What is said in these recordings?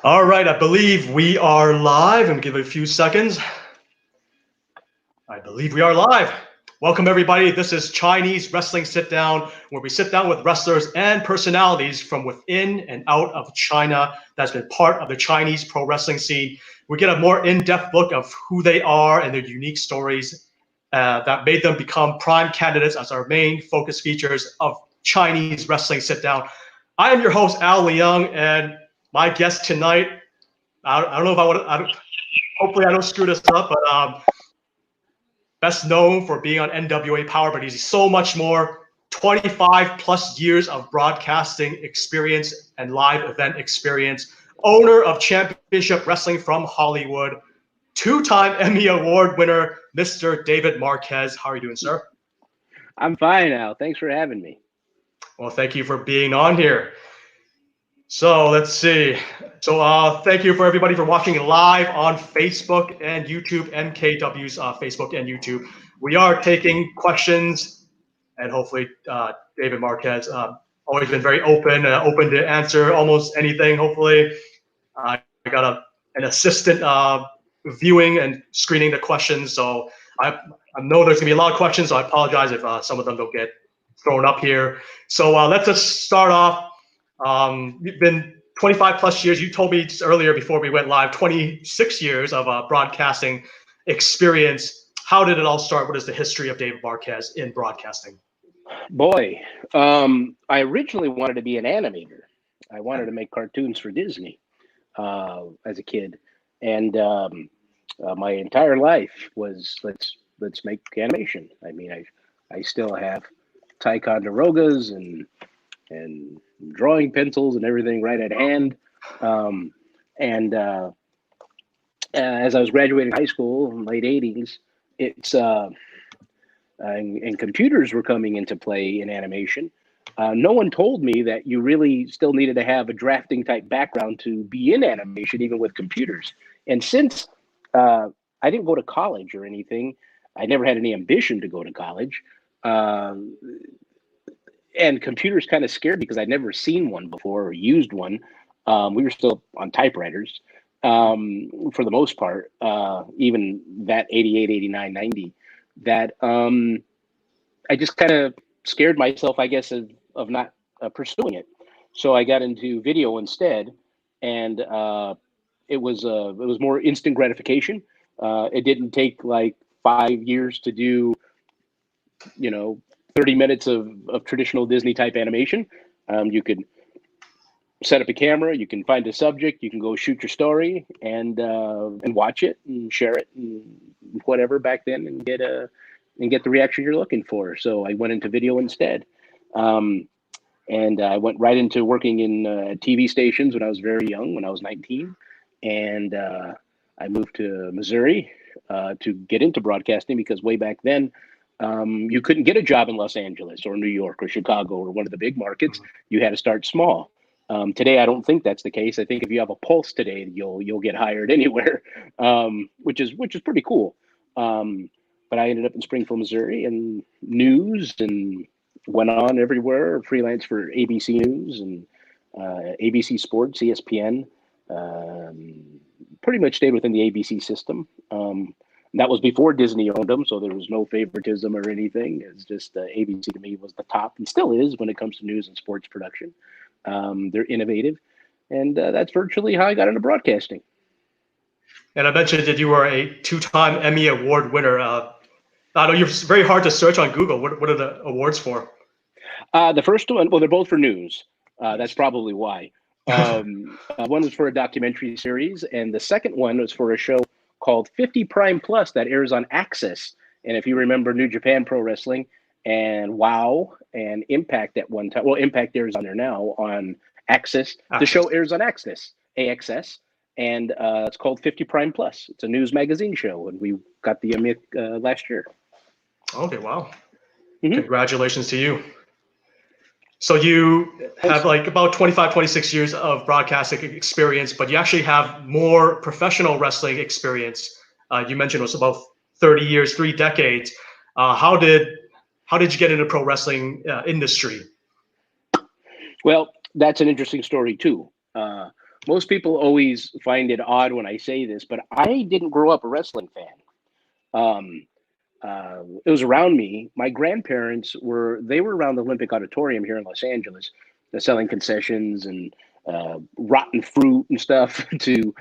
All right, I believe we are live. I'm give it a few seconds. I believe we are live. Welcome, everybody. This is Chinese Wrestling Sit Down, where we sit down with wrestlers and personalities from within and out of China that's been part of the Chinese pro wrestling scene. We get a more in-depth look of who they are and their unique stories that made them become prime candidates as our main focus features of Chinese Wrestling Sit Down. I am your host, Al Leung, and my guest tonight, I don't know if I want to, hopefully I don't screw this up, but best known for being on NWA Powerrr, but he's so much more. 25 plus years of broadcasting experience and live event experience. Owner of Championship Wrestling from Hollywood. Two-time Emmy Award winner, Mr. David Marquez. How are you doing, sir? I'm fine, Al. Thanks for having me. Well, thank you for being on here. So let's see. So thank you for everybody for watching live on Facebook and YouTube, MKW's Facebook and YouTube. We are taking questions, and hopefully David Marquez always been very open to answer almost anything. Hopefully, I got an assistant viewing and screening the questions. So I know there's gonna be a lot of questions. So I apologize if some of them don't get thrown up here. So let's just start off. You've been 25 plus years. You told me just earlier before we went live, 26 years of broadcasting experience. How did it all start? What is the history of David Marquez in broadcasting? Boy, I originally wanted to be an animator. I wanted to make cartoons for Disney as a kid, and my entire life was let's make animation. I mean, I still have Ticonderogas and drawing pencils and everything right at hand. As I was graduating high school in the late 80s, and computers were coming into play in animation. No one told me that you really still needed to have a drafting type background to be in animation, even with computers. And since I didn't go to college or anything, I never had any ambition to go to college. And computers kind of scared me because I'd never seen one before or used one. We were still on typewriters for the most part, even that 88, 89, 90, that I just kind of scared myself, I guess, of not pursuing it. So I got into video instead, and it was more instant gratification. It didn't take like 5 years to do, 30 minutes of traditional Disney type animation. You could set up a camera, you can find a subject, you can go shoot your story and watch it and share it and whatever back then and get the reaction you're looking for. So I went into video instead. And I went right into working in TV stations when I was very young, when I was 19. And I moved to Missouri to get into broadcasting because way back then, you couldn't get a job in Los Angeles or New York or Chicago or one of the big markets. You had to start small. Today, I don't think that's the case. I think if you have a pulse today, you'll get hired anywhere, which is pretty cool. But I ended up in Springfield, Missouri, and news and went on everywhere. Freelance for ABC News and ABC Sports, ESPN. Pretty much stayed within the ABC system. That was before Disney owned them, so there was no favoritism or anything. It's just ABC to me was the top and still is when it comes to news and sports production. They're innovative, and that's virtually how I got into broadcasting. And I mentioned that you were a two-time Emmy Award winner. I know you're very hard to search on Google. What are the awards for? The first one, well, they're both for news. That's probably why. One was for a documentary series, and the second one was for a show called 50 Prime Plus that airs on Access. And if you remember New Japan Pro Wrestling and WOW and Impact at one time, well, Impact airs on there now on Access. The show airs on Access, AXS, and it's called 50 Prime Plus. It's a news magazine show, and we got the Emmy last year. Okay, wow. Mm-hmm. Congratulations to you. So you have like about 25, 26 years of broadcasting experience, but you actually have more professional wrestling experience. You mentioned it was about 30 years, 3 decades. How did you get into pro wrestling industry? Well, that's an interesting story too. most people always find it odd when I say this, but I didn't grow up a wrestling fan. Um, it was around me. My grandparents they were around the Olympic Auditorium here in Los Angeles, selling concessions and rotten fruit and stuff to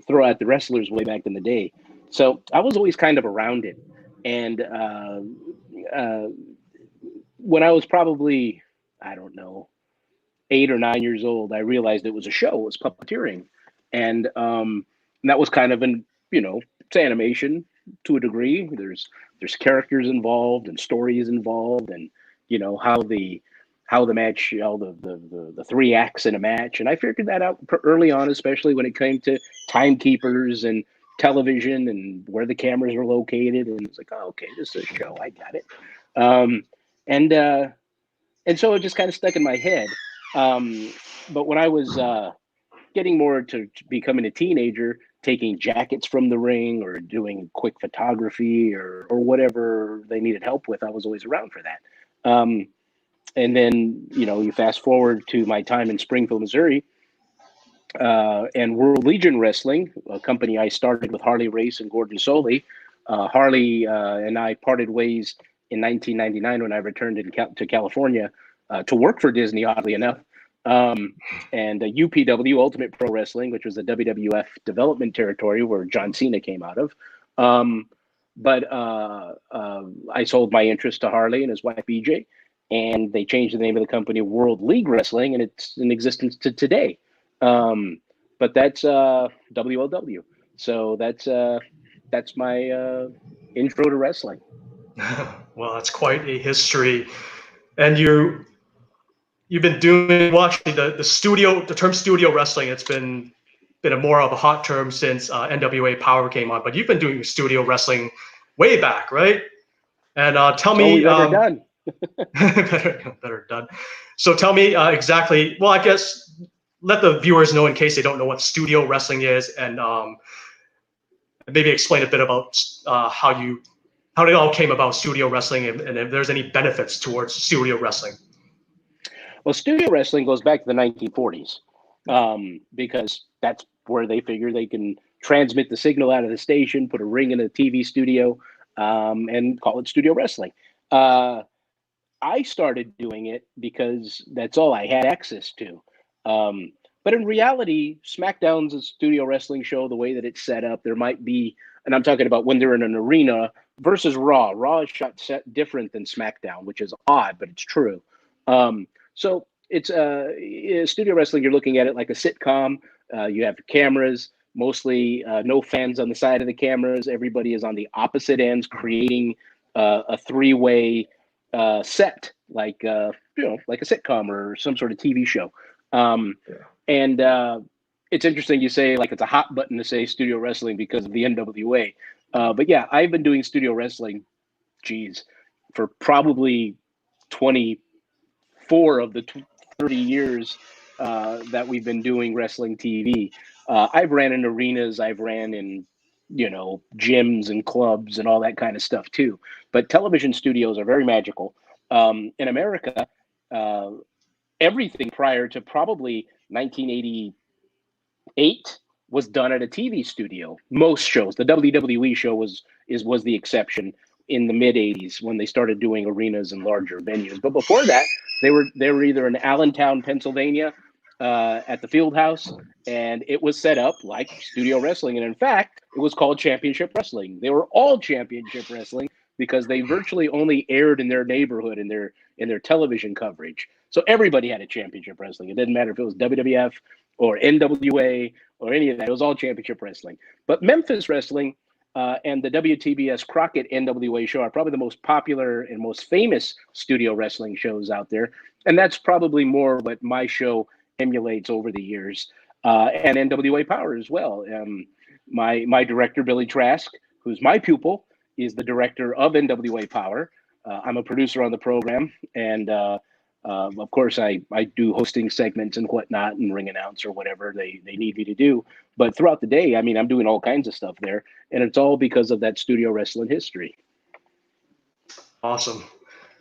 throw at the wrestlers way back in the day. So I was always kind of around it. And uh, when I was probably, I don't know, 8 or 9 years old, I realized it was a show. It was puppeteering, and that was kind of it's animation to a degree. There's characters involved and stories involved, and how the match, all the three acts in a match. And I figured that out early on, especially when it came to timekeepers and television and where the cameras were located. And it's like, oh, okay, this is a show. I got it. Um, and and so it just kind of stuck in my head. But when I was getting more to becoming a teenager, taking jackets from the ring or doing quick photography or whatever they needed help with, I was always around for that. And then, you fast forward to my time in Springfield, Missouri, and World Legion Wrestling, a company I started with Harley Race and Gordon Soley. Harley and I parted ways in 1999 when I returned to California to work for Disney, oddly enough. And UPW, Ultimate Pro Wrestling, which was the WWF development territory where John Cena came out of. But I sold my interest to Harley and his wife BJ, and they changed the name of the company World League Wrestling, and it's in existence to today. But that's WLW. So that's my intro to wrestling. Well, that's quite a history. And you've been watching the term studio wrestling. It's been a more of a hot term since NWA Powerrr came on, but you've been doing studio wrestling way back, right? And tell me, better done. better done. So tell me exactly. Well, I guess let the viewers know in case they don't know what studio wrestling is, and maybe explain a bit about how it all came about, studio wrestling, and if there's any benefits towards studio wrestling. Well, studio wrestling goes back to the 1940s because that's where they figure they can transmit the signal out of the station, put a ring in a TV studio, and call it studio wrestling. I started doing it because that's all I had access to. But in reality, SmackDown's a studio wrestling show, the way that it's set up. There might be, and I'm talking about when they're in an arena versus Raw. Raw is shot set different than SmackDown, which is odd, but it's true. So it's studio wrestling. You're looking at it like a sitcom. You have cameras, mostly no fans on the side of the cameras. Everybody is on the opposite ends, creating a three-way set, like like a sitcom or some sort of TV show. And it's interesting you say like it's a hot button to say studio wrestling because of the NWA. But yeah, I've been doing studio wrestling, for probably 24 of the 30 years that we've been doing wrestling TV. I've ran in arenas, I've ran in gyms and clubs and all that kind of stuff too. But television studios are very magical. In America, everything prior to probably 1988 was done at a TV studio. Most shows, the WWE show was the exception in the mid 80s when they started doing arenas and larger venues. But before that, they were either in Allentown, Pennsylvania, at the Field House, and it was set up like studio wrestling. And in fact, it was called Championship Wrestling. They were all Championship Wrestling because they virtually only aired in their neighborhood in their television coverage. So everybody had a Championship Wrestling. It didn't matter if it was WWF or NWA or any of that. It was all Championship Wrestling. But Memphis Wrestling and the WTBS Crockett NWA show are probably the most popular and most famous studio wrestling shows out there. And that's probably more what my show emulates over the years. And NWA Powerrr as well. My director, Billy Trask, who's my pupil, is the director of NWA Powerrr. I'm a producer on the program, and of course, I do hosting segments and whatnot, and ring announce or whatever they need me to do. But throughout the day, I mean, I'm doing all kinds of stuff there, and it's all because of that studio wrestling history. Awesome.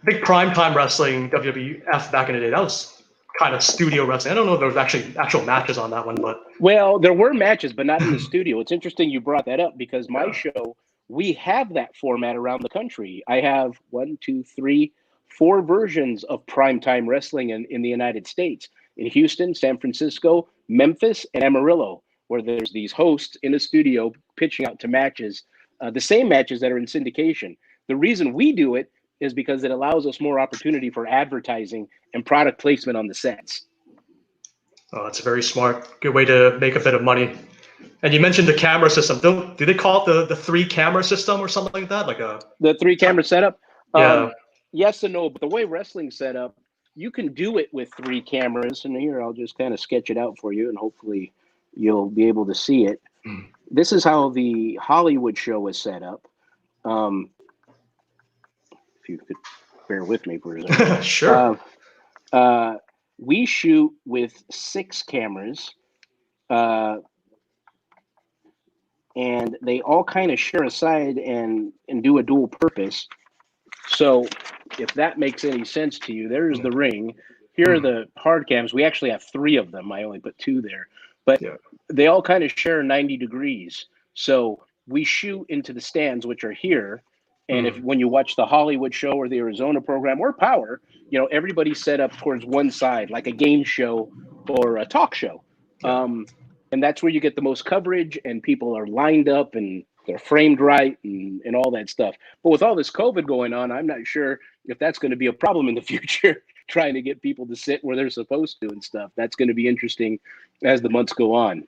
I think primetime wrestling, WWF back in the day, that was kind of studio wrestling. I don't know if there was actually actual matches on that one, but Well, there were matches, but not in the studio. It's interesting you brought that up because my yeah. show, we have that format around the country. I have 1, 2, 3, 4 versions of primetime wrestling in the United States, in Houston, San Francisco, Memphis, and Amarillo, where there's these hosts in a studio pitching out to matches, the same matches that are in syndication. The reason we do it is because it allows us more opportunity for advertising and product placement on the sets. Oh, that's very smart. Good way to make a bit of money. And you mentioned the camera system. Do they call it the 3-camera system or something like that? Like the 3-camera setup? Yeah. Yes and no, but the way wrestling's set up, you can do it with 3 cameras. And here, I'll just kind of sketch it out for you, and hopefully you'll be able to see it. This is how the Hollywood show is set up. If you could bear with me for a second. Sure. We shoot with 6 cameras, and they all kind of share a side and do a dual purpose. So if that makes any sense to you, there's the ring. Here are the hard cams. We actually have 3 of them. I only put 2 there, but they all kind of share 90 degrees. So we shoot into the stands, which are here. And if when you watch the Hollywood show or the Arizona program or Power, you know, everybody's set up towards one side, like a game show or a talk show. And that's where you get the most coverage, and people are lined up and they're framed right and all that stuff. But with all this COVID going on, I'm not sure if that's going to be a problem in the future, trying to get people to sit where they're supposed to and stuff. That's going to be interesting as the months go on.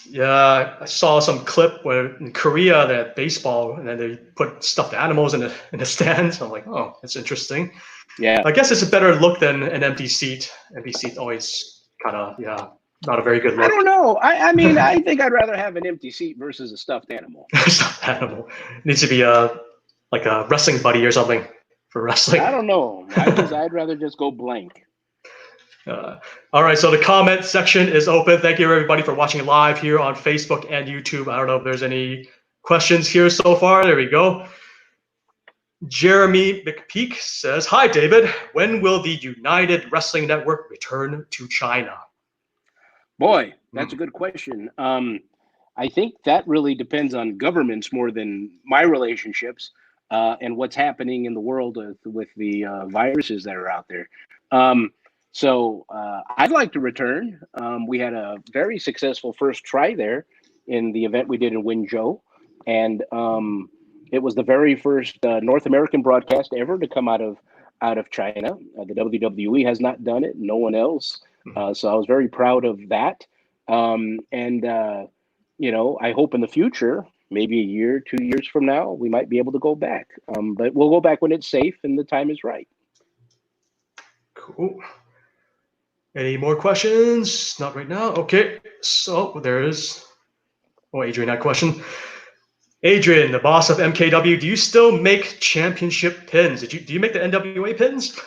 Yeah, I saw some clip where in Korea they had baseball and then they put stuffed animals in the stands. I'm like, oh, that's interesting. Yeah, I guess it's a better look than an empty seat. Empty seat always kind of, not a very good look. I don't know. I mean, I think I'd rather have an empty seat versus a stuffed animal. Stuffed animal. It needs to be like a wrestling buddy or something for wrestling. I don't know. I'd rather just go blank. All right, so the comment section is open. Thank you, everybody, for watching live here on Facebook and YouTube. I don't know if there's any questions here so far. There we go. Jeremy McPeak says, "Hi, David. When will the United Wrestling Network return to China?" Boy, that's a good question. I think that really depends on governments more than my relationships and what's happening in the world with the viruses that are out there. So I'd like to return. We had a very successful first try there in the event we did in Wenzhou. And it was the very first North American broadcast ever to come out of China. The WWE has not done it. No one else. So I was very proud of that. You know, I hope in the future, maybe a year, 2 years from now, we might be able to go back. But we'll go back when it's safe and the time is right. Cool. Any more questions? Not right now. Okay, so there is. Oh, Adrian had a question. Adrian, the boss of MKW, do you still make championship pins? Do you make the NWA pins?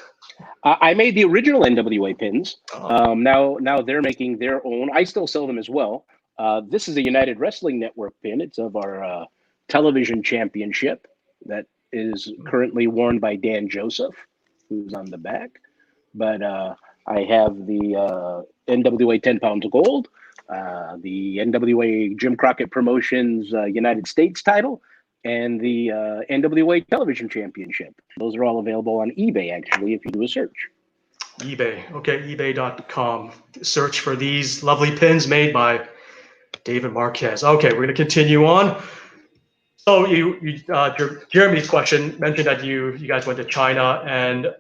I made the original NWA pins. Now they're making their own. I still sell them as well. This is a United Wrestling Network pin. It's of our television championship that is currently worn by Dan Joseph, who's on the back. But I have the NWA 10 pounds of gold, the NWA Jim Crockett Promotions United States title, and the NWA Television Championship. Those are all available on eBay, actually, if you do a search. eBay. Okay, ebay.com. Search for these lovely pins made by David Marquez. Okay, we're going to continue on. So Jeremy's question mentioned that you guys went to China and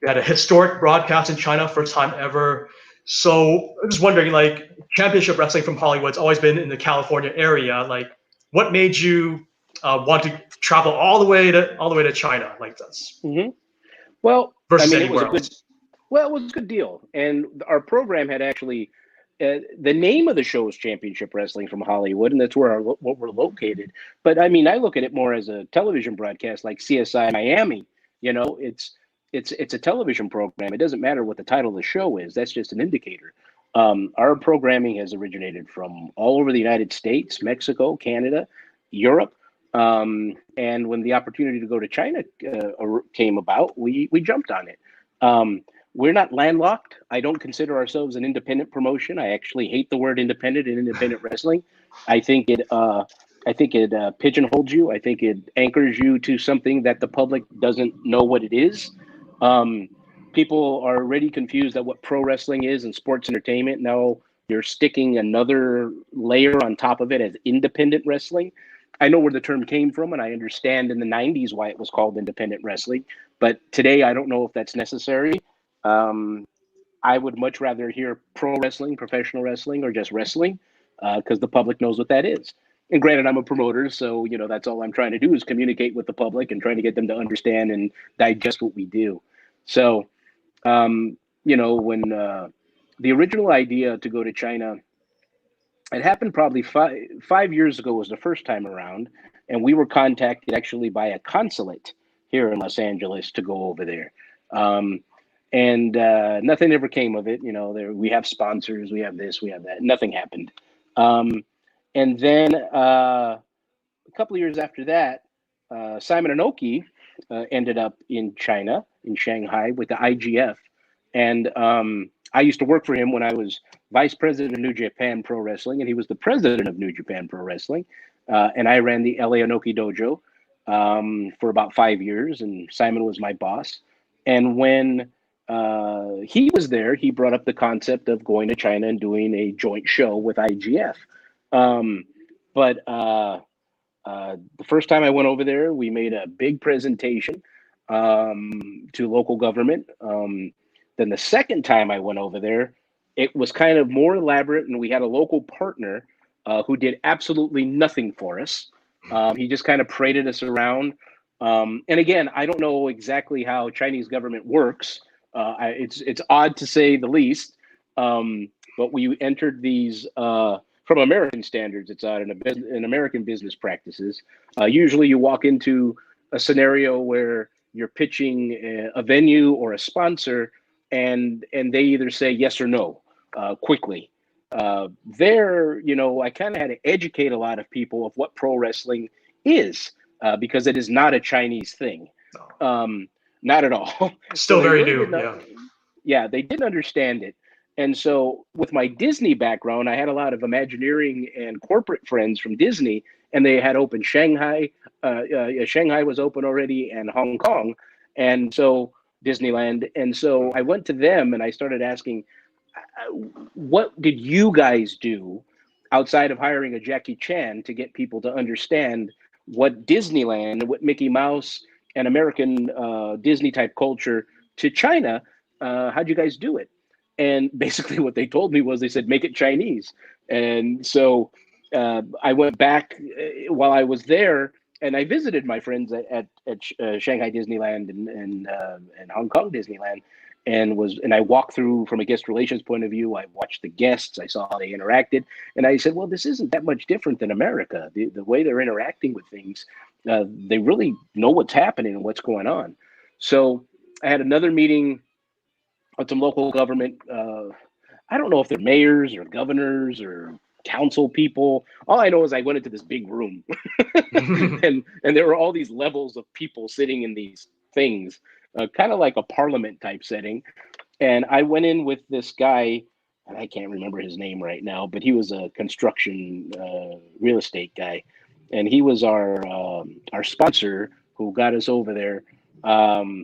you had a historic broadcast in China, first time ever. So I was wondering, like, championship wrestling from Hollywood's always been in the California area. Like, what made you want to travel all the way to China like this? Well, versus I mean, anywhere else. Well, it was a good deal, and our program had actually. The name of the show is Championship Wrestling from Hollywood, and that's where what we're located. But I mean, I look at it more as a television broadcast, like CSI Miami. You know, it's a television program. It doesn't matter what the title of the show is. That's just an indicator. Our programming has originated from all over the United States, Mexico, Canada, Europe. And when the opportunity to go to China came about, we jumped on it. We're not landlocked. I don't consider ourselves an independent promotion. I actually hate the word independent in independent wrestling. I think it pigeonholes you. I think it anchors you to something that the public doesn't know what it is. People are already confused at what pro wrestling is and sports entertainment. Now you're sticking another layer on top of it as independent wrestling. I know where the term came from, and I understand in the 90s why it was called independent wrestling. But today, I don't know if that's necessary. I would much rather hear pro wrestling, professional wrestling, or just wrestling, because the public knows what that is. And granted, I'm a promoter, so that's all I'm trying to do is communicate with the public and trying to get them to understand and digest what we do. So, when the original idea to go to China, it happened probably 5 years ago was the first time around, and we were contacted actually by a consulate here in Los Angeles to go over there. And nothing ever came of it. We have sponsors, we have this, we have that. Nothing happened. And then a couple of years after that, Simon Inoki ended up in China, in Shanghai, with the IGF. And I used to work for him when I was vice president of New Japan Pro Wrestling, and he was the president of New Japan Pro Wrestling. And I ran the LA Inoki Dojo for about 5 years, and Simon was my boss. And when he was there, he brought up the concept of going to China and doing a joint show with IGF. But the first time I went over there, we made a big presentation to local government. Then the second time I went over there, it was kind of more elaborate, and we had a local partner who did absolutely nothing for us. He just kind of paraded us around. And again, I don't know exactly how Chinese government works. It's odd to say the least. But we entered these from American standards. It's odd in American business practices. Usually, you walk into a scenario where you're pitching a venue or a sponsor, and they either say yes or no quickly. There, I kind of had to educate a lot of people of what pro wrestling is, because it is not a Chinese thing. Not at all. Still very new. Yeah. Yeah, they didn't understand it. And so with my Disney background, I had a lot of Imagineering and corporate friends from Disney, and they had opened Shanghai. Shanghai was open already, and Hong Kong. And so Disneyland. And so I went to them and I started asking, what did you guys do outside of hiring a Jackie Chan to get people to understand what Disneyland, what Mickey Mouse and American Disney type culture to China? How'd you guys do it? And basically what they told me was, they said, make it Chinese. And so I went back while I was there, and I visited my friends at Shanghai Disneyland and Hong Kong Disneyland, and I walked through from a guest relations point of view. I watched the guests. I saw how they interacted, and I said, well, this isn't that much different than America. The way they're interacting with things, they really know what's happening and what's going on. So I had another meeting with some local government. I don't know if they're mayors or governors or council people. All I know is I went into this big room and there were all these levels of people sitting in these things, kind of like a parliament type setting. And I went in with this guy, and I can't remember his name right now, but he was a construction real estate guy. And he was our sponsor who got us over there.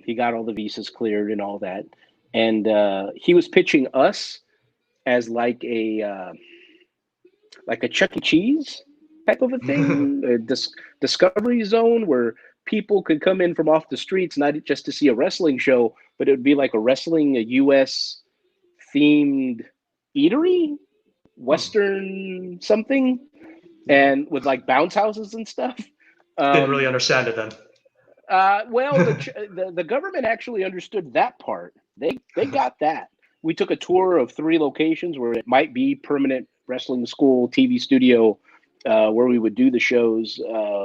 He got all the visas cleared and all that. And he was pitching us as like a Chuck E. Cheese type of a thing, a discovery zone where people could come in from off the streets, not just to see a wrestling show, but it would be like a U.S. themed eatery, Western something, and with like bounce houses and stuff. Didn't really understand it then. Well, the government actually understood that part. They got that. We took a tour of 3 locations where it might be permanent wrestling school, TV studio, where we would do the shows,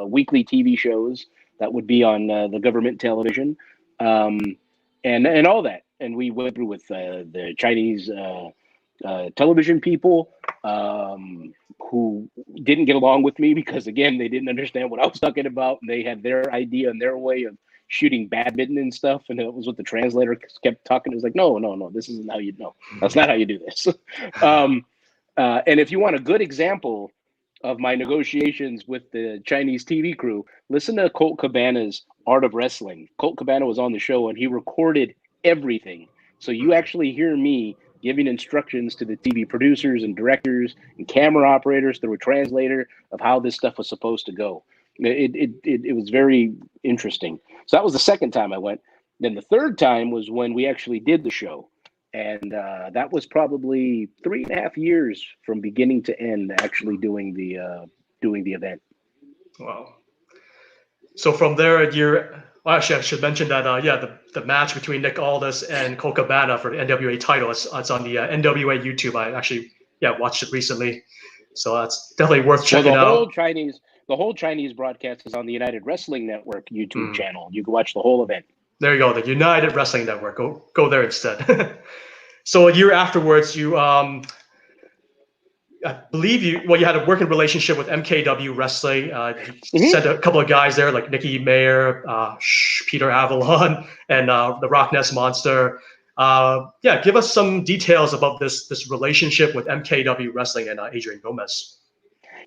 weekly TV shows that would be on the government television, and all that. And we went through with the Chinese television people who didn't get along with me because, again, they didn't understand what I was talking about, and they had their idea and their way of shooting badminton and stuff, and it was what the translator kept talking. It was like, no, this isn't how you know. That's not how you do this. And if you want a good example of my negotiations with the Chinese TV crew, listen to Colt Cabana's Art of Wrestling. Colt Cabana was on the show, and he recorded everything. So you actually hear me giving instructions to the TV producers and directors and camera operators through a translator of how this stuff was supposed to go. It was very interesting. So that was the second time I went. Then the third time was when we actually did the show. And that was probably 3.5 years from beginning to end, actually doing the event. Wow. So from there, well, actually, I should mention that, the match between Nick Aldis and Colt Cabana for the NWA title, it's on the NWA YouTube. I actually, watched it recently. So that's definitely worth checking out. The whole Chinese broadcast is on the United Wrestling Network YouTube channel. You can watch the whole event. There you go, the United Wrestling Network. Go there instead. So a year afterwards, you I believe you had a working relationship with MKW Wrestling. You sent a couple of guys there, like Nikki Mayer, Peter Avalon, and the Rock Ness Monster. Give us some details about this relationship with MKW Wrestling and Adrian Gomez.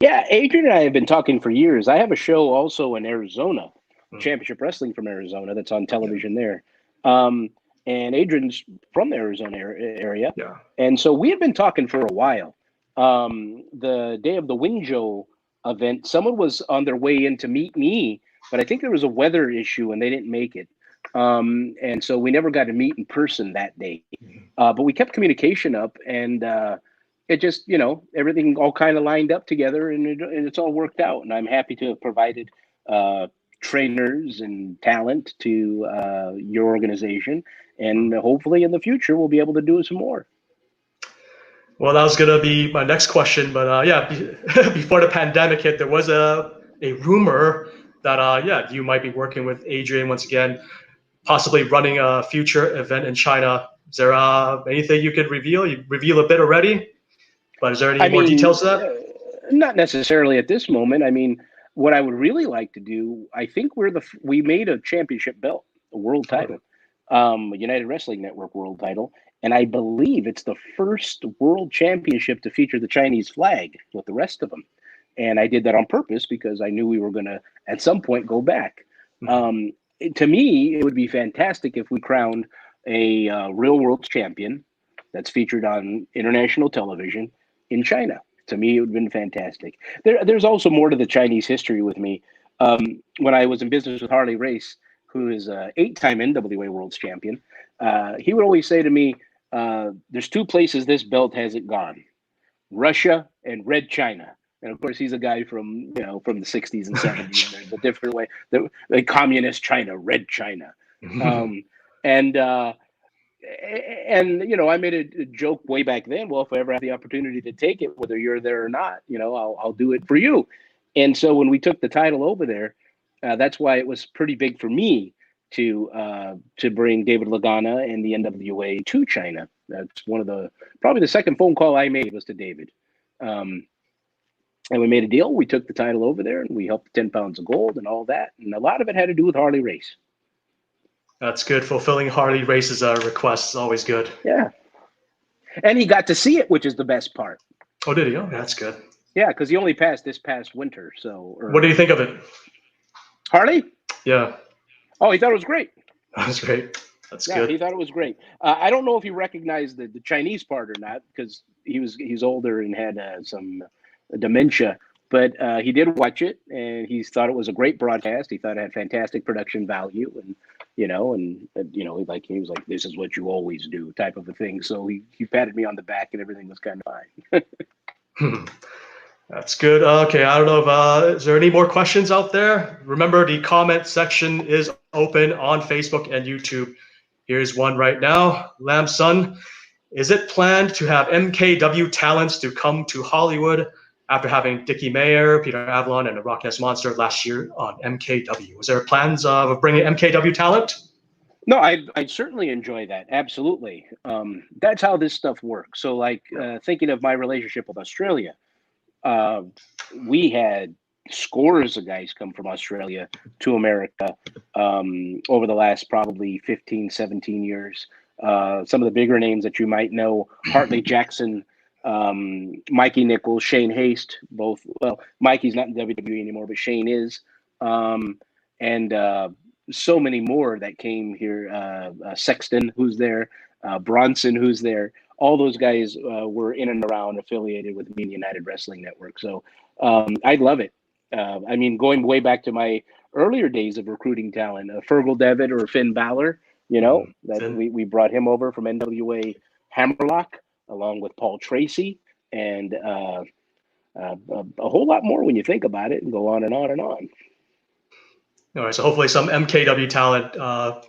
Yeah, Adrian and I have been talking for years. I have a show also in Arizona, Championship Wrestling from Arizona, that's on television there. And Adrian's from the Arizona area. Yeah. And so we had been talking for a while. The day of the Wingzhou event, someone was on their way in to meet me, but I think there was a weather issue and they didn't make it. And so we never got to meet in person that day. But we kept communication up, and it just, everything all kind of lined up together, and it's all worked out. And I'm happy to have provided trainers and talent to your organization. And hopefully in the future, we'll be able to do some more. Well, that was going to be my next question. But before the pandemic hit, there was a rumor that, you might be working with Adrian once again, possibly running a future event in China. Is there anything you could reveal? You reveal a bit already, but is there any more details to that? Not necessarily at this moment. I mean, what I would really like to do, I think we made a championship belt, a world title. A United Wrestling Network world title, and I believe it's the first world championship to feature the Chinese flag with the rest of them. And I did that on purpose because I knew we were going to at some point go back. To me, it would be fantastic if we crowned a real world champion that's featured on international television in China. To me, it would have been fantastic. There's also more to the Chinese history with me. When I was in business with Harley Race, who is an 8-time NWA World Champion, he would always say to me, there's 2 places this belt hasn't gone: Russia and Red China. And of course, he's a guy from the 60s and 70s. There's a different way, the communist China, Red China. And I made a joke way back then. Well, if I ever have the opportunity to take it, whether you're there or not, I'll do it for you. And so when we took the title over there, that's why it was pretty big for me to bring David Lagana and the NWA to China. That's probably the second phone call I made was to David. And we made a deal. We took the title over there, and we helped 10 pounds of gold and all that. And a lot of it had to do with Harley Race. That's good. Fulfilling Harley Race's requests is always good. Yeah. And he got to see it, which is the best part. Oh, did he? Oh, that's good. Yeah, because he only passed this past winter. What do you think of it? Harley? Yeah. Oh, he thought it was great. That's great. That's good. He thought it was great. I don't know if he recognized the Chinese part or not, because he's older and had some dementia. But he did watch it, and he thought it was a great broadcast. He thought it had fantastic production value, and he was like, "This is what you always do," type of a thing. So he patted me on the back, and everything was kind of fine. That's good. Okay, I don't know if is there any more questions out there? Remember, the comment section is open on Facebook and YouTube. Here's one right now. Lamb Sun, is it planned to have MKW talents to come to Hollywood after having Dickie Mayer, Peter Avalon, and the Rock Ness Monster last year on MKW? Was there plans of bringing MKW talent? No, I'd certainly enjoy that. Absolutely. That's how this stuff works. So, thinking of my relationship with Australia, we had scores of guys come from Australia to America over the last probably 15, 17 years. Some of the bigger names that you might know, Hartley Jackson, Mikey Nichols, Shane Haste, both. Well, Mikey's not in WWE anymore, but Shane is. And so many more that came here. Sexton, who's there, Bronson, who's there. All those guys were in and around affiliated with me in United Wrestling Network. So I love it. I mean, going way back to my earlier days of recruiting talent, Fergal Devitt or Finn Balor, you know, that we brought him over from NWA Hammerlock along with Paul Tracy and a whole lot more when you think about it and go on and on and on. All right, so hopefully some MKW talent,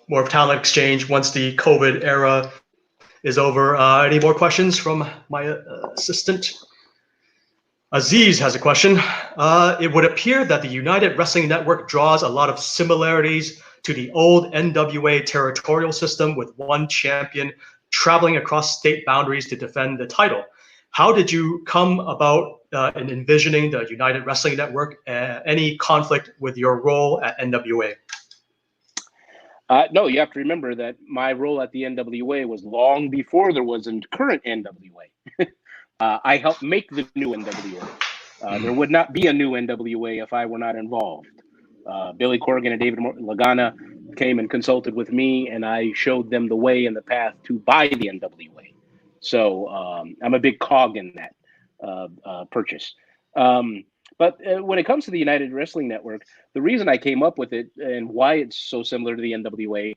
more of talent exchange once the COVID era is over. Any more questions from my assistant? Aziz has a question. It would appear that the United Wrestling Network draws a lot of similarities to the old NWA territorial system with one champion traveling across state boundaries to defend the title. How did you come about in envisioning the United Wrestling Network? Any conflict with your role at NWA? No, you have to remember that my role at the NWA was long before there was a current NWA. I helped make the new NWA. There would not be a new NWA if I were not involved. Billy Corgan and David Lagana came and consulted with me, and I showed them the way and the path to buy the NWA. So I'm a big cog in that purchase. But when it comes to the United Wrestling Network, the reason I came up with it and why it's so similar to the NWA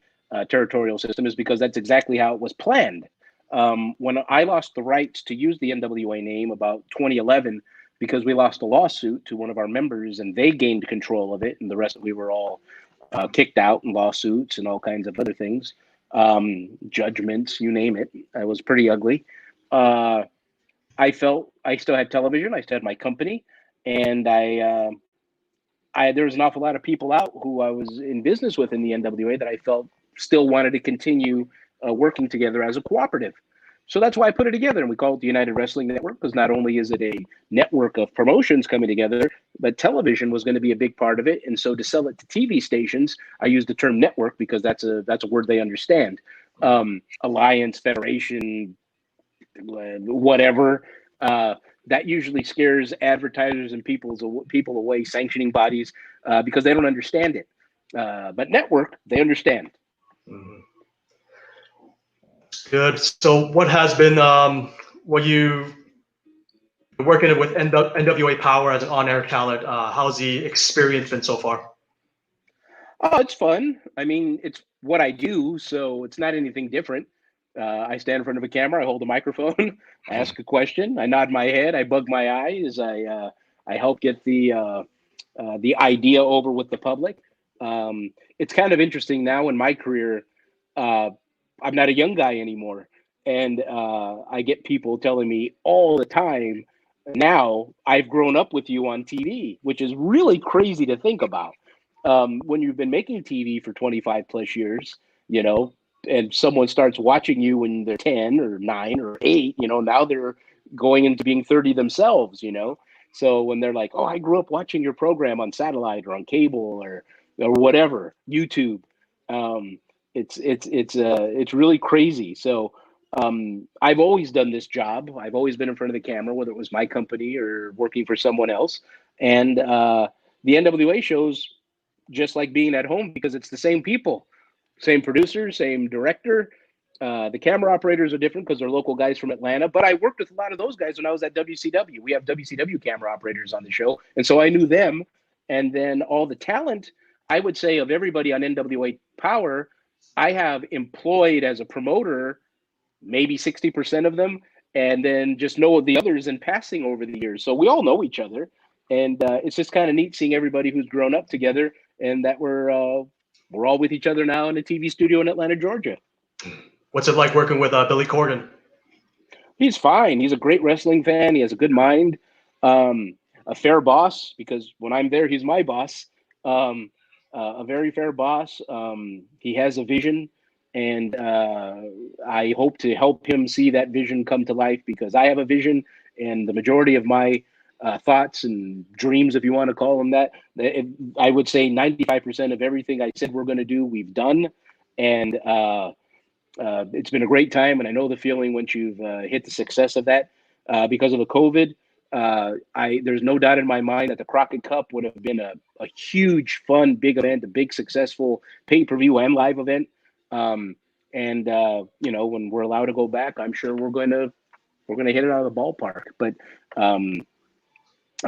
territorial system is because that's exactly how it was planned. When I lost the rights to use the NWA name about 2011, because we lost a lawsuit to one of our members and they gained control of it, and the rest we were all kicked out in lawsuits and all kinds of other things, judgments, you name it. I was pretty ugly. I felt I still had television. I still had my company, and there was an awful lot of people out who I was in business with in the NWA that I felt still wanted to continue working together as a cooperative. So that's why I put it together, and we call it the United Wrestling Network, because not only is it a network of promotions coming together, but television was going to be a big part of it. And so to sell it to TV stations, I use the term network because that's a word they understand. Alliance, federation, whatever. That usually scares advertisers and people away, sanctioning bodies, because they don't understand it. But network, they understand. Mm-hmm. Good. So what has been, what you working with NWA Powerrr as an on-air talent, how's the experience been so far? Oh, it's fun. I mean, it's what I do, so it's not anything different. I stand in front of a camera, I hold a microphone, I ask a question, I nod my head, I bug my eyes, I help get the idea over with the public. It's kind of interesting now in my career. I'm not a young guy anymore, and I get people telling me all the time, now I've grown up with you on TV, which is really crazy to think about. When you've been making TV for 25 plus years, you know, and someone starts watching you when they're 10 or 9 or 8, you know, now they're going into being 30 themselves, you know. So when they're like, oh, I grew up watching your program on satellite or on cable or whatever, YouTube, it's really crazy. So I've always done this job. I've always been in front of the camera, whether it was my company or working for someone else. And the NWA shows just like being at home because it's the same people, same producer, same director. The camera operators are different because they're local guys from Atlanta, but I worked with a lot of those guys when I was at WCW. We have WCW camera operators on the show, and so I knew them. And then all the talent, I would say, of everybody on NWA Powerrr, I have employed as a promoter maybe 60% of them, and then just know the others in passing over the years. So we all know each other, and it's just kind of neat seeing everybody who's grown up together, and that we're all with each other now in a TV studio in Atlanta, Georgia. What's it like working with Billy Corgan? He's fine. He's a great wrestling fan. He has a good mind, a fair boss, because when I'm there, he's my boss. A very fair boss. He has a vision, and I hope to help him see that vision come to life, because I have a vision, and the majority of my thoughts and dreams, if you want to call them that. I would say 95% of everything I said we're going to do, we've done. And it's been a great time. And I know the feeling once you've hit the success of that. Because of the COVID, there's no doubt in my mind that the Crockett Cup would have been a huge, fun, big event, a big, successful pay-per-view and live event. And when we're allowed to go back, I'm sure we're going to hit it out of the ballpark. But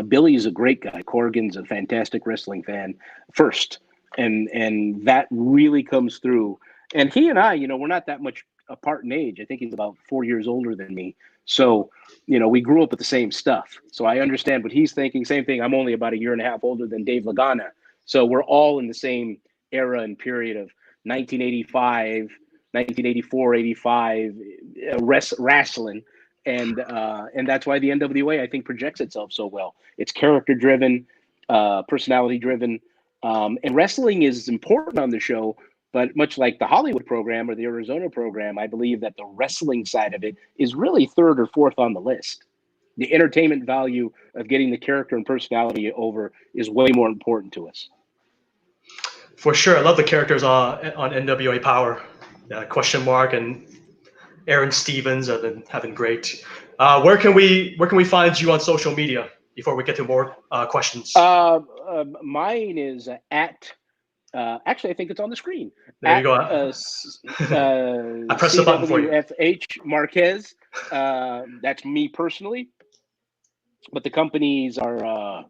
Billy's a great guy. Corrigan's a fantastic wrestling fan first, and that really comes through. And he and I, we're not that much apart in age. I think he's about 4 years older than me. So, we grew up with the same stuff. So I understand what he's thinking. Same thing. I'm only about a year and a half older than Dave Lagana. So we're all in the same era and period of 1985, 1984, 85 wrestling. And that's why the NWA, I think, projects itself so well. It's character driven, personality driven, and wrestling is important on the show. But much like the Hollywood program or the Arizona program, I believe that the wrestling side of it is really third or fourth on the list. The entertainment value of getting the character and personality over is way more important to us. For sure, I love the characters on NWA Powerrr. Question Mark and Aaron Stevens have been having great. Where can we find you on social media before we get to more questions? Mine is at. Actually, I think it's on the screen. There you go. I pressed the button for you. CWFH Marquez. That's me personally, but the companies are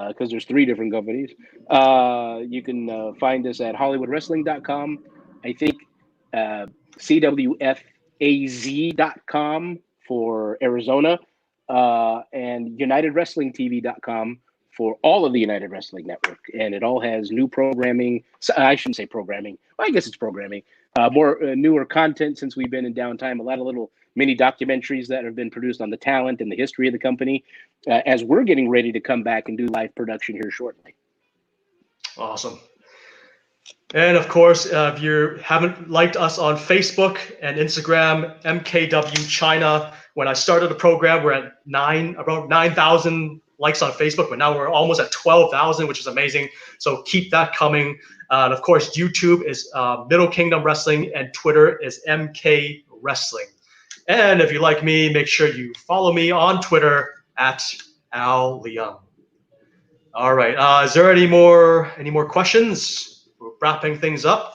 because there's 3 different companies. You can find us at HollywoodWrestling.com. I think CWFAZ.com for Arizona, and UnitedWrestlingTV.com for all of the United Wrestling Network. And it all has new programming. I shouldn't say programming. Well, I guess it's programming. More newer content since we've been in downtime. A lot of little mini documentaries that have been produced on the talent and the history of the company as we're getting ready to come back and do live production here shortly. Awesome. And of course, if you haven't liked us on Facebook and Instagram, MKW China. When I started the program, we're at about 9,000 likes on Facebook, but now we're almost at 12,000, which is amazing. So keep that coming. And of course, YouTube is Middle Kingdom Wrestling, and Twitter is MK Wrestling. And if you like me, make sure you follow me on Twitter at Al Leung. All right. Is there any more questions? We're wrapping things up.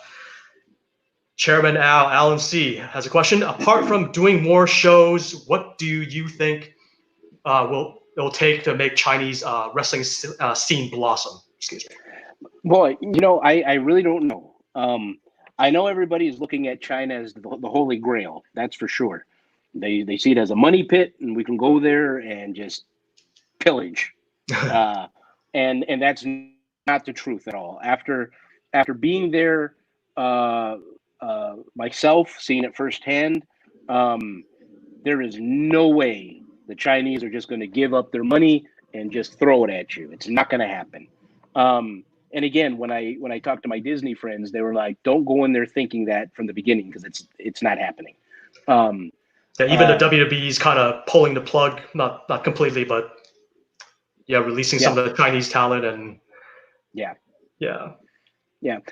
Chairman Alan C. has a question. Apart from doing more shows, what do you think it'll take to make Chinese wrestling scene blossom? Excuse me. Boy, I really don't know. I know everybody is looking at China as the holy grail. That's for sure. They see it as a money pit, and we can go there and just pillage. And that's not the truth at all. After being there myself, seeing it firsthand, there is no way the Chinese are just going to give up their money and just throw it at you. It's not going to happen. And again, when I talked to my Disney friends, they were like, "Don't go in there thinking that from the beginning, because it's not happening." Even the WWE's kind of pulling the plug, not completely, but releasing some of the Chinese talent and yeah.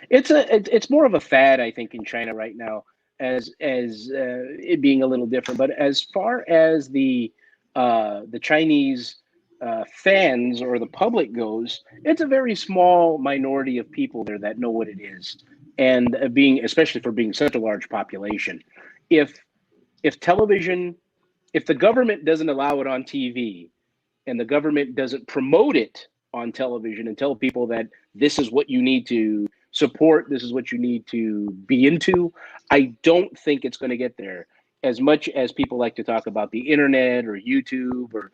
It's more of a fad, I think, in China right now, as it being a little different. But as far as the Chinese fans or the public goes, it's a very small minority of people there that know what it is, and especially for being such a large population. If television, if the government doesn't allow it on TV, and the government doesn't promote it on television and tell people that this is what you need to support, this is what you need to be into, I don't think it's going to get there. As much as people like to talk about the internet or YouTube, or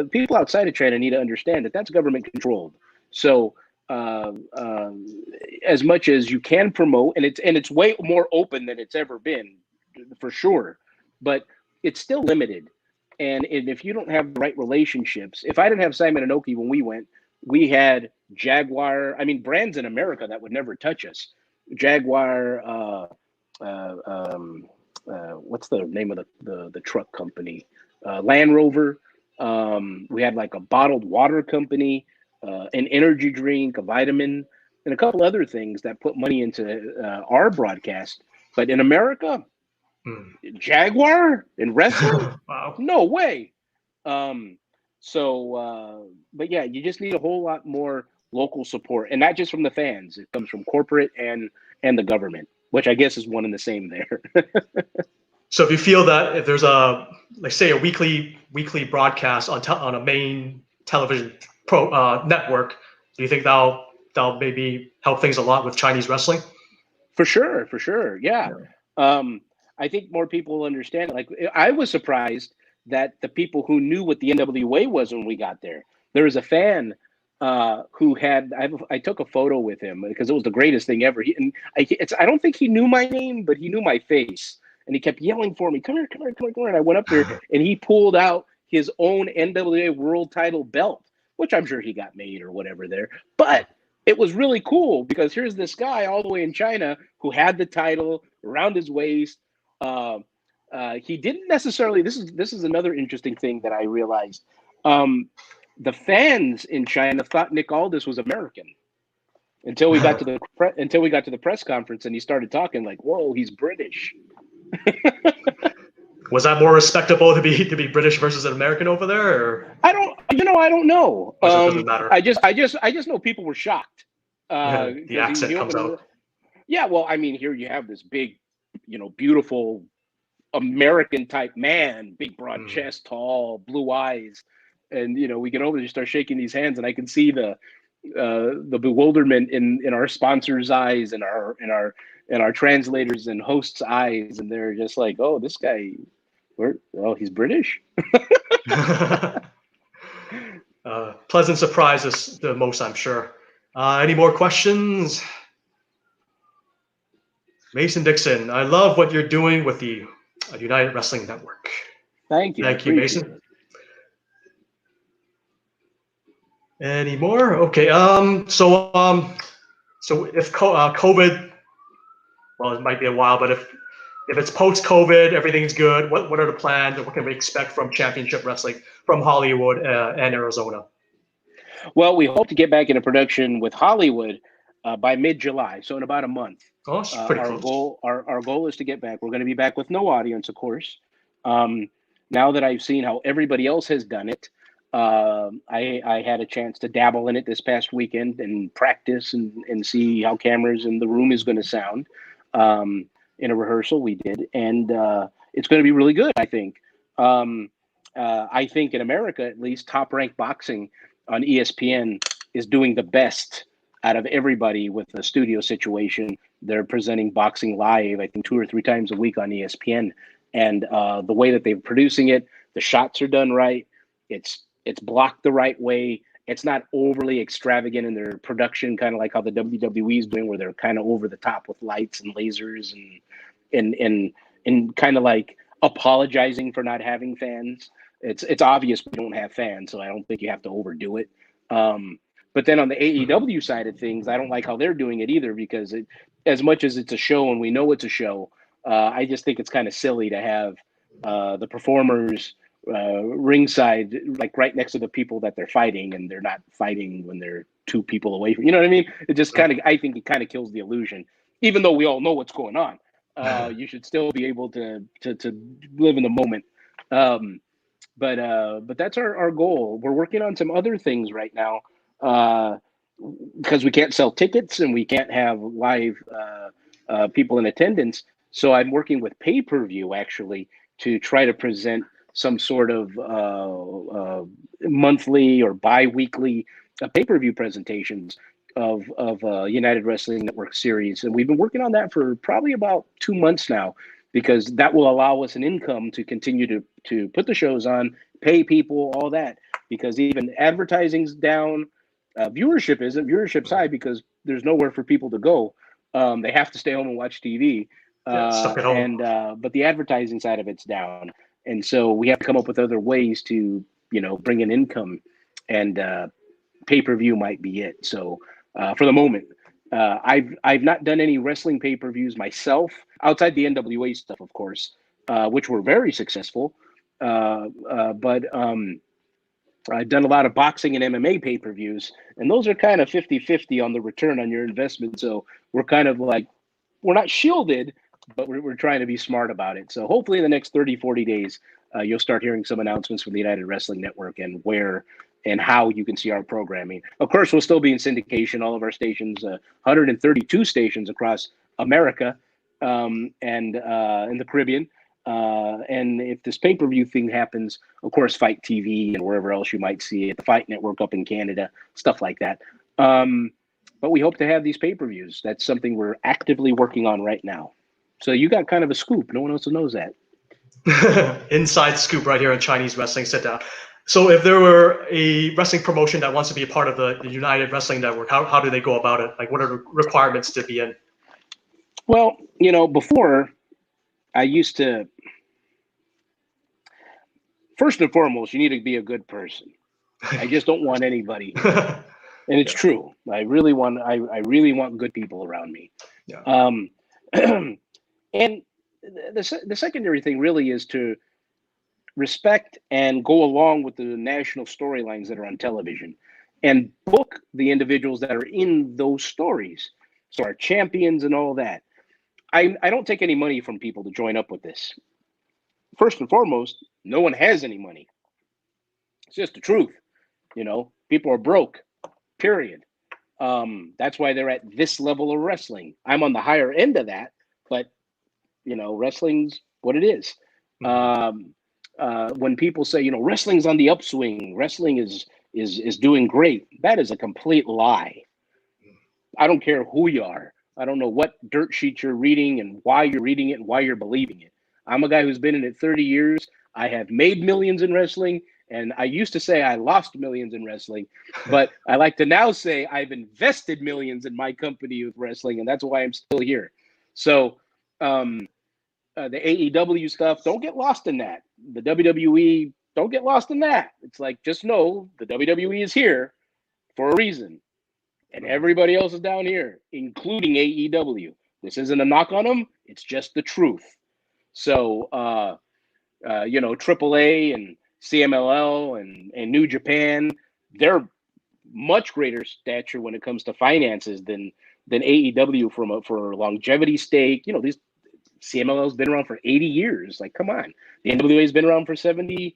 people outside of China need to understand that that's government controlled. So as much as you can promote, and it's way more open than it's ever been, for sure, but it's still limited. And if you don't have the right relationships, if I didn't have Simon and Oki when we went, we had Jaguar, brands in America that would never touch us. Jaguar, what's the name of the truck company? Land Rover, We had like a bottled water company, an energy drink, a vitamin, and a couple other things that put money into our broadcast. But in America, Hmm. Jaguar in wrestling? Wow. No way. Um, but yeah, you just need a whole lot more local support, and not just from the fans. It comes from corporate and the government, which I guess is one and the same there. So if you feel that if there's a, like say, a weekly broadcast on a main television network, do you think that'll maybe help things a lot with Chinese wrestling? For sure, for sure. Yeah. Yeah. Um, I think more people will understand. Like, I was surprised that the people who knew what the NWA was when we got there. There was a fan who had, I took a photo with him because it was the greatest thing ever. I don't think he knew my name, but he knew my face. And he kept yelling for me, come here, come here, come here, come here. And I went up there and he pulled out his own NWA world title belt, which I'm sure he got made or whatever there. But it was really cool because here's this guy all the way in China who had the title around his waist. Uh, he didn't necessarily. This is another interesting thing that I realized. Um, the fans in China thought Nick Aldis was American until we got to the press conference and he started talking like, "Whoa, he's British." Was that more respectable to be British versus an American over there, I don't know. or it doesn't matter? I just know people were shocked The because he accent comes opened. out. Yeah, well, I mean, here you have this big, beautiful American type man, big broad Mm. chest, tall, blue eyes, and we get over there, start shaking these hands, and I can see the bewilderment in our sponsors' eyes and our translators and hosts' eyes, and they're just like, "Oh, this guy, he's British." Pleasant surprises the most, I'm sure. Any more questions? Mason Dixon, I love what you're doing with the United Wrestling Network. Thank you, I Thank you, appreciate Mason. it. Any more? Okay. So if COVID, well, it might be a while, but if it's post COVID, everything's good. What are the plans? What can we expect from Championship Wrestling from Hollywood and Arizona? Well, we hope to get back into production with Hollywood by mid-July, so in about a month. Oh, it's pretty Our close. goal is to get back. We're going to be back with no audience, of course. Um, Now that I've seen how everybody else has done it, I had a chance to dabble in it this past weekend and practice and see how cameras in the room is going to sound. In a rehearsal we did, and it's going to be really good, I think. I think in America, at least, Top Rank Boxing on ESPN is doing the best out of everybody with the studio situation. They're presenting boxing live, I think, 2 or 3 times a week on ESPN, and the way that they're producing it, the shots are done right. It's blocked the right way. It's not overly extravagant in their production, kind of like how the WWE is doing, where they're kind of over the top with lights and lasers and kind of like apologizing for not having fans. It's obvious we don't have fans, so I don't think you have to overdo it. But then on the AEW side of things, I don't like how they're doing it either, because as much as it's a show and we know it's a show, I just think it's kind of silly to have the performers ringside, like right next to the people that they're fighting, and they're not fighting when they're 2 people away from. You know what I mean? It just I think it kind of kills the illusion. Even though we all know what's going on, you should still be able to live in the moment. Um, but that's our goal. We're working on some other things right now because we can't sell tickets and we can't have live people in attendance. So I'm working with pay-per-view actually to try to present some sort of monthly or bi-weekly pay-per-view presentations of United Wrestling Network series, and we've been working on that for probably about 2 months now, because that will allow us an income to continue to put the shows on, pay people, all that. Because even advertising's down, viewership isn't. Viewership's high because there's nowhere for people to go. They have to stay home and watch TV. Yeah, stuck at home. But the advertising side of it's down, and so we have to come up with other ways to bring in income, and pay-per-view might be it. So for the moment, I've not done any wrestling pay-per-views myself outside the NWA stuff, of course, which were very successful. But I've done a lot of boxing and MMA pay-per-views, and those are kind of 50-50 on the return on your investment. So we're kind of like, we're not shielded, but we're trying to be smart about it. So hopefully in the next 30, 40 days, you'll start hearing some announcements from the United Wrestling Network and where and how you can see our programming. Of course, we'll still be in syndication, all of our stations, 132 stations across America and in the Caribbean. And if this pay-per-view thing happens, of course, Fight TV and wherever else you might see it, the Fight Network up in Canada, stuff like that. But we hope to have these pay-per-views. That's something we're actively working on right now. So you got kind of a scoop. No one else knows that. Inside scoop right here on Chinese Wrestling Sit Down. So if there were a wrestling promotion that wants to be a part of the United Wrestling Network, how do they go about it? Like, what are the requirements to be in? Well, before I used to, first and foremost, you need to be a good person. I just don't want anybody. And it's true. I really want good people around me. Yeah. And the secondary thing really is to respect and go along with the national storylines that are on television and book the individuals that are in those stories. So our champions and all that. I don't take any money from people to join up with this. First and foremost, no one has any money. It's just the truth. People are broke, period. That's why they're at this level of wrestling. I'm on the higher end of that, but wrestling's what it is. When people say, wrestling's on the upswing, wrestling is doing great, that is a complete lie. I don't care who you are. I don't know what dirt sheet you're reading and why you're reading it and why you're believing it. I'm a guy who's been in it 30 years. I have made millions in wrestling, and I used to say I lost millions in wrestling, but I like to now say I've invested millions in my company with wrestling, and that's why I'm still here. So the AEW stuff, don't get lost in that. The WWE, don't get lost in that. It's like, just know the WWE is here for a reason. And everybody else is down here, including AEW. This isn't a knock on them. It's just the truth. So, AAA and CMLL and New Japan, they're much greater stature when it comes to finances than AEW for longevity stake. These CMLL's been around for 80 years. Like, come on. The NWA's been around for 70.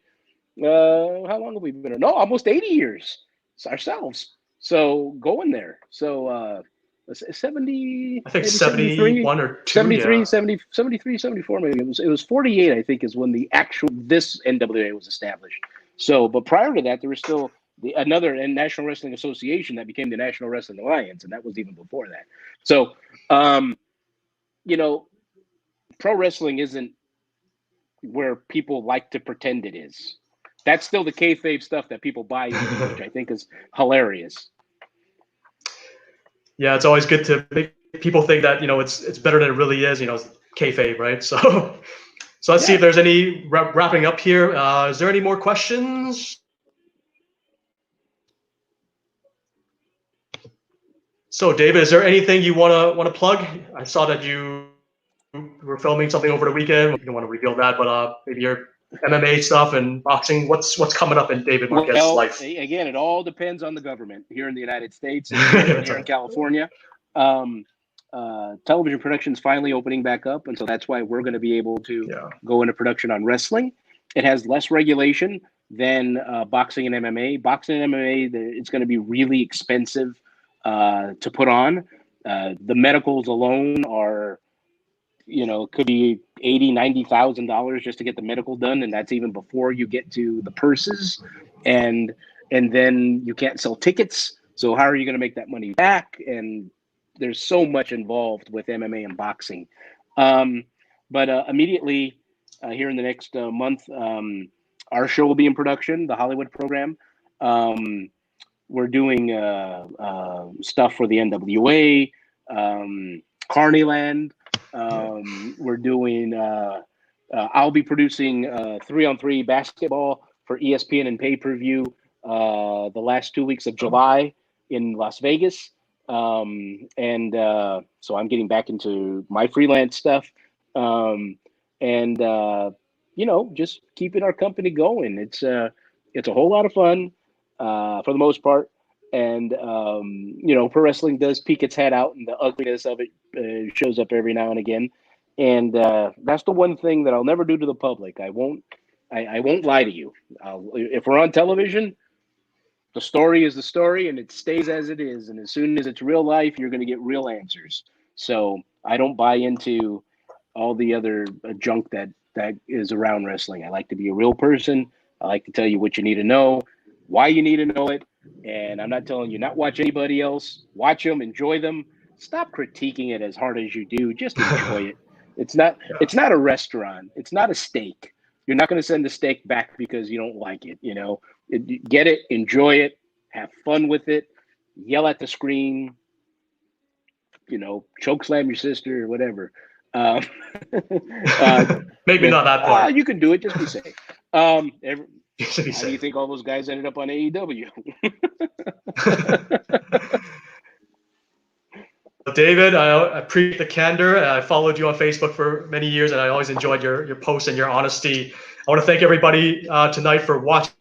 How long have we been around? No, almost 80 years. It's ourselves. So go in there. So 70, I think 71 or 2, 73, yeah. 73, 74 maybe. It was 48, I think, is when this NWA was established. So, but prior to that, there was still another National Wrestling Association that became the National Wrestling Alliance, and that was even before that. So, pro wrestling isn't where people like to pretend it is. That's still the kayfabe stuff that people buy into, which I think is hilarious. Yeah, it's always good to make people think that it's better than it really is. Kayfabe, right? So let's see if there's any wrapping up here. Is there any more questions? So, David, is there anything you want to plug? I saw that you were filming something over the weekend. You don't want to reveal that, but maybe your MMA stuff and boxing. What's coming up in David Marquez's life? Again, it all depends on the government here in the United States and here in California. Television production is finally opening back up, and so that's why we're going to be able to go into production on wrestling. It has less regulation than boxing and MMA. Boxing and MMA, it's going to be really expensive to put on. The medicals alone are, could be $80,000, $90,000 just to get the medical done, and that's even before you get to the purses, and then you can't sell tickets. So how are you going to make that money back? And there's so much involved with MMA and boxing. But immediately here in the next month, our show will be in production, the Hollywood program. We're doing stuff for the NWA, Carneyland. We're doing, I'll be producing 3-on-3 basketball for ESPN and pay-per-view the last 2 weeks of July in Las Vegas. So I'm getting back into my freelance stuff. Just keeping our company going. It's a whole lot of fun. for the most part. And, you know, pro wrestling does peek its head out, and the ugliness of it shows up every now and again. And that's the one thing that I'll never do to the public. I won't lie to you. If we're on television, the story is the story, and it stays as it is. And as soon as it's real life, you're going to get real answers. So I don't buy into all the other junk that is around wrestling. I like to be a real person. I like to tell you what you need to know, why you need to know it. And I'm not telling you not watch anybody else. Watch them, enjoy them. Stop critiquing it as hard as you do. Just enjoy it. It's not a restaurant. It's not a steak. You're not going to send the steak back because you don't like it. You know, get it, enjoy it, have fun with it, yell at the screen, you know, choke slam your sister or whatever. Maybe not that part. You can do it. Just be safe. How do Safe. you think all those guys ended up on AEW? David, I appreciate the candor. I followed you on Facebook for many years, and I always enjoyed your posts and your honesty. I want to thank everybody tonight for watching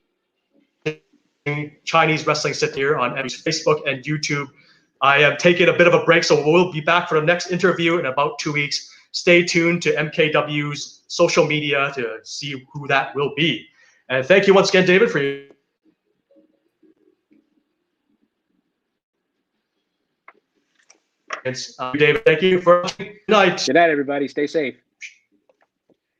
Chinese Wrestling Sit here on Emmy's Facebook and YouTube. I am taking a bit of a break, so we'll be back for the next interview in about 2 weeks. Stay tuned to MKW's social media to see who that will be. And thank you once again, David, for your David, thank you for good night. Good night, everybody. Stay safe.